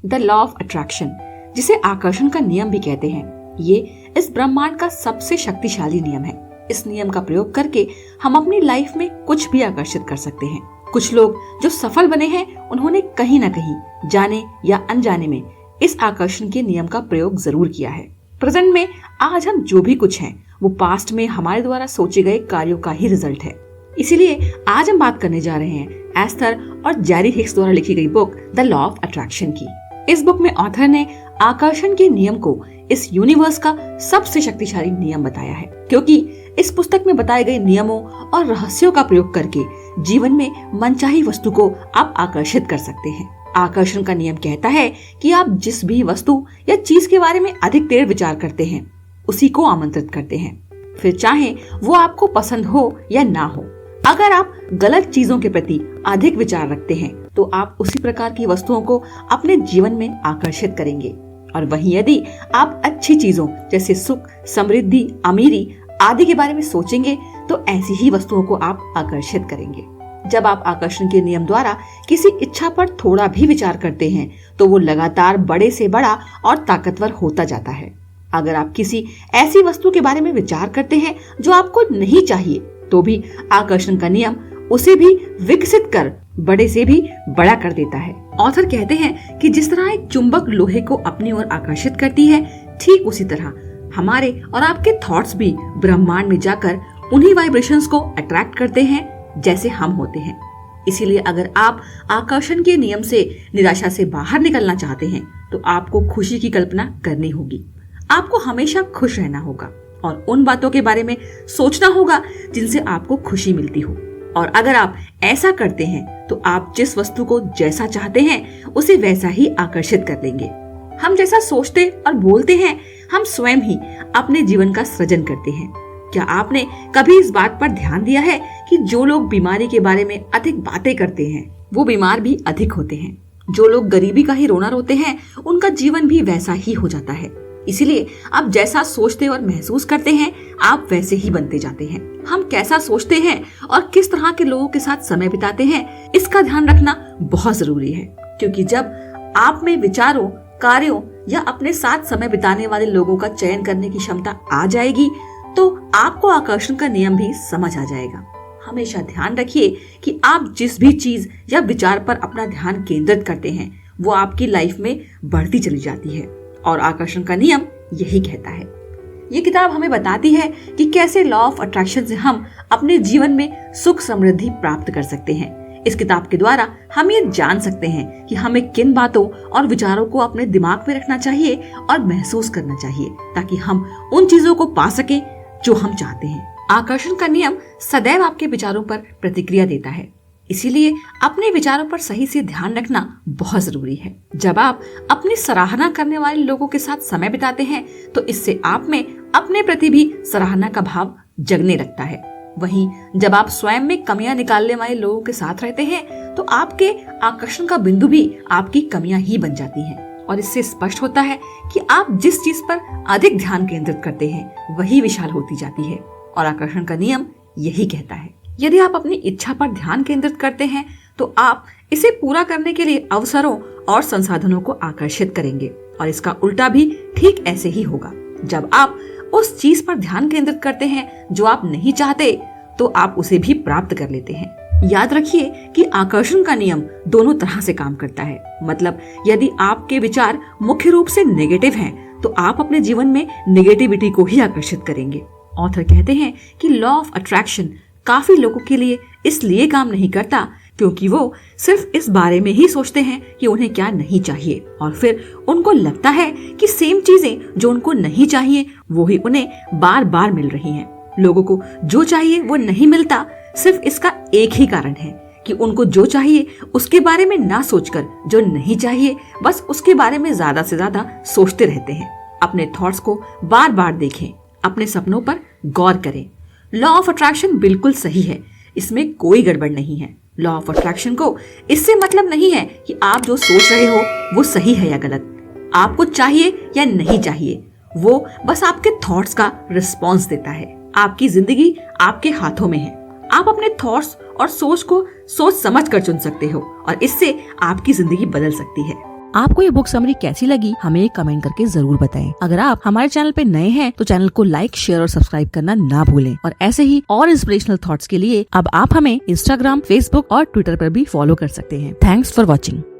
The law of attraction, जिसे आकर्षण का नियम भी कहते हैं, ये इस ब्रह्मांड का सबसे शक्तिशाली नियम है। इस नियम का प्रयोग करके हम अपनी लाइफ में कुछ भी आकर्षित कर सकते हैं। कुछ लोग जो सफल बने हैं, उन्होंने कहीं न कहीं जाने या अनजाने में इस आकर्षण के नियम का प्रयोग जरूर किया है। प्रेजेंट में आज हम जो भी कुछ हैं, वो पास्ट में हमारे द्वारा सोचे गए कार्यों का ही रिजल्ट है। इसीलिए आज हम बात करने जा रहे हैं एस्थर और जेरी हिक्स द्वारा लिखी गई book the law of attraction की। इस बुक में ऑथर ने आकर्षण के नियम को इस यूनिवर्स का सबसे शक्तिशाली नियम बताया है, क्योंकि इस पुस्तक में बताए गए नियमों और रहस्यों का प्रयोग करके जीवन में मनचाही वस्तु को आप आकर्षित कर सकते हैं। आकर्षण का नियम कहता है कि आप जिस भी वस्तु या चीज के बारे में अधिक देर विचार करते हैं, उसी को आमंत्रित करते हैं, फिर चाहे वो आपको पसंद हो या ना हो। अगर आप गलत चीजों के प्रति अधिक विचार रखते हैं, तो आप उसी प्रकार की वस्तुओं को अपने जीवन में आकर्षित करेंगे। और वहीं यदि आप अच्छी चीजों जैसे सुख, समृद्धि, अमीरी आदि के बारे में सोचेंगे, तो ऐसी ही वस्तुओं को आप आकर्षित करेंगे। जब आप आकर्षण के नियम द्वारा किसी इच्छा पर थोड़ा भी विचार करते हैं, तो वो लगातार बड़े से बड़ा और ताकतवर होता जाता है। अगर आप किसी ऐसी वस्तु के बारे में विचार करते हैं जो आपको नहीं चाहिए, तो भी आकर्षण का नियम उसे भी विकसित कर बड़े से भी बड़ा कर देता है। ऑथर कहते हैं कि जिस तरह एक चुंबक लोहे को अपनी ओर आकर्षित करती है, ठीक उसी तरह हमारे और आपके थॉट्स भी ब्रह्मांड में जाकर उन्हीं वाइब्रेशंस को अट्रैक्ट करते हैं जैसे हम होते हैं। इसीलिए अगर आप आकर्षण के नियम से निराशा से बाहर निकलना चाहते हैं, तो आपको खुशी की कल्पना करनी होगी। आपको हमेशा खुश रहना होगा और उन बातों के बारे में सोचना होगा जिनसे आपको खुशी मिलती हो। और अगर आप ऐसा करते हैं, तो आप जिस वस्तु को जैसा चाहते हैं, उसे वैसा ही आकर्षित कर लेंगे। हम जैसा सोचते और बोलते हैं, हम स्वयं ही अपने जीवन का सृजन करते हैं। क्या आपने कभी इस बात पर ध्यान दिया है कि जो लोग बीमारी के बारे में अधिक बातें करते हैं, वो बीमार भी अधिक होते हैं। जो लोग गरीबी का ही रोना रोते हैं, उनका जीवन भी वैसा ही हो जाता है। इसीलिए आप जैसा सोचते और महसूस करते हैं, आप वैसे ही बनते जाते हैं। हम कैसा सोचते हैं और किस तरह के लोगों के साथ समय बिताते हैं, इसका ध्यान रखना बहुत जरूरी है, क्योंकि जब आप में विचारों, कार्यों या अपने साथ समय बिताने वाले लोगों का चयन करने की क्षमता आ जाएगी, तो आपको आकर्षण का नियम भी समझ आ जाएगा। हमेशा ध्यान रखिए कि आप जिस भी चीज या विचार पर अपना ध्यान केंद्रित करते हैं, वो आपकी लाइफ में बढ़ती चली जाती है। और आकर्षण का नियम यही कहता है। ये किताब हमें बताती है कि कैसे लॉ ऑफ अट्रैक्शन से हम अपने जीवन में सुख समृद्धि प्राप्त कर सकते हैं। इस किताब के द्वारा हम ये जान सकते हैं कि हमें किन बातों और विचारों को अपने दिमाग में रखना चाहिए और महसूस करना चाहिए, ताकि हम उन चीजों को पा सके जो हम चाहते हैं। आकर्षण का नियम सदैव आपके विचारों पर प्रतिक्रिया देता है, इसीलिए अपने विचारों पर सही से ध्यान रखना बहुत जरूरी है। जब आप अपनी सराहना करने वाले लोगों के साथ समय बिताते हैं, तो इससे आप में अपने प्रति भी सराहना का भाव जगने लगता है। वहीं जब आप स्वयं में कमियां निकालने वाले लोगों के साथ रहते हैं, तो आपके आकर्षण का बिंदु भी आपकी कमियां ही बन जाती हैं। और इससे स्पष्ट होता है कि आप जिस चीज पर अधिक ध्यान केंद्रित करते हैं, वही विशाल होती जाती है। और आकर्षण का नियम यही कहता है, यदि आप अपनी इच्छा पर ध्यान केंद्रित करते हैं, तो आप इसे पूरा करने के लिए अवसरों और संसाधनों को आकर्षित करेंगे। और इसका उल्टा भी ठीक ऐसे ही होगा। जब आप उस चीज पर ध्यान केंद्रित करते हैं जो आप नहीं चाहते, तो आप उसे भी प्राप्त कर लेते हैं। याद रखिए कि आकर्षण का नियम दोनों तरह से काम करता है। मतलब यदि आपके विचार मुख्य रूप से नेगेटिव हैं, तो आप अपने जीवन में नेगेटिविटी को ही आकर्षित करेंगे। ऑथर कहते हैं कि लॉ ऑफ अट्रैक्शन काफी लोगों के लिए इसलिए काम नहीं करता, क्योंकि वो सिर्फ इस बारे में ही सोचते हैं कि उन्हें क्या नहीं चाहिए, और फिर उनको लगता है कि सेम चीजें जो उनको नहीं चाहिए, वो ही उन्हें बार बार मिल रही हैं। लोगों को जो चाहिए वो नहीं मिलता, सिर्फ इसका एक ही कारण है कि उनको जो चाहिए उसके बारे में ना सोचकर जो नहीं चाहिए, बस उसके बारे में ज्यादा से ज्यादा सोचते रहते हैं। अपने थॉट्स को बार बार देखें, अपने सपनों पर गौर करें। लॉ ऑफ अट्रैक्शन बिल्कुल सही है, इसमें कोई गड़बड़ नहीं है। लॉ ऑफ अट्रैक्शन को इससे मतलब नहीं है कि आप जो सोच रहे हो वो सही है या गलत, आपको चाहिए या नहीं चाहिए, वो बस आपके थॉट्स का रिस्पॉन्स देता है। आपकी जिंदगी आपके हाथों में है। आप अपने थॉट्स और सोच को सोच समझ कर चुन सकते हो, और इससे आपकी जिंदगी बदल सकती है। आपको ये बुक समरी कैसी लगी हमें कमेंट करके जरूर बताएं। अगर आप हमारे चैनल पे नए हैं तो चैनल को लाइक, शेयर और सब्सक्राइब करना ना भूलें। और ऐसे ही और इंस्पिरेशनल थॉट्स के लिए अब आप हमें इंस्टाग्राम, फेसबुक और ट्विटर पर भी फॉलो कर सकते हैं। Thanks for watching.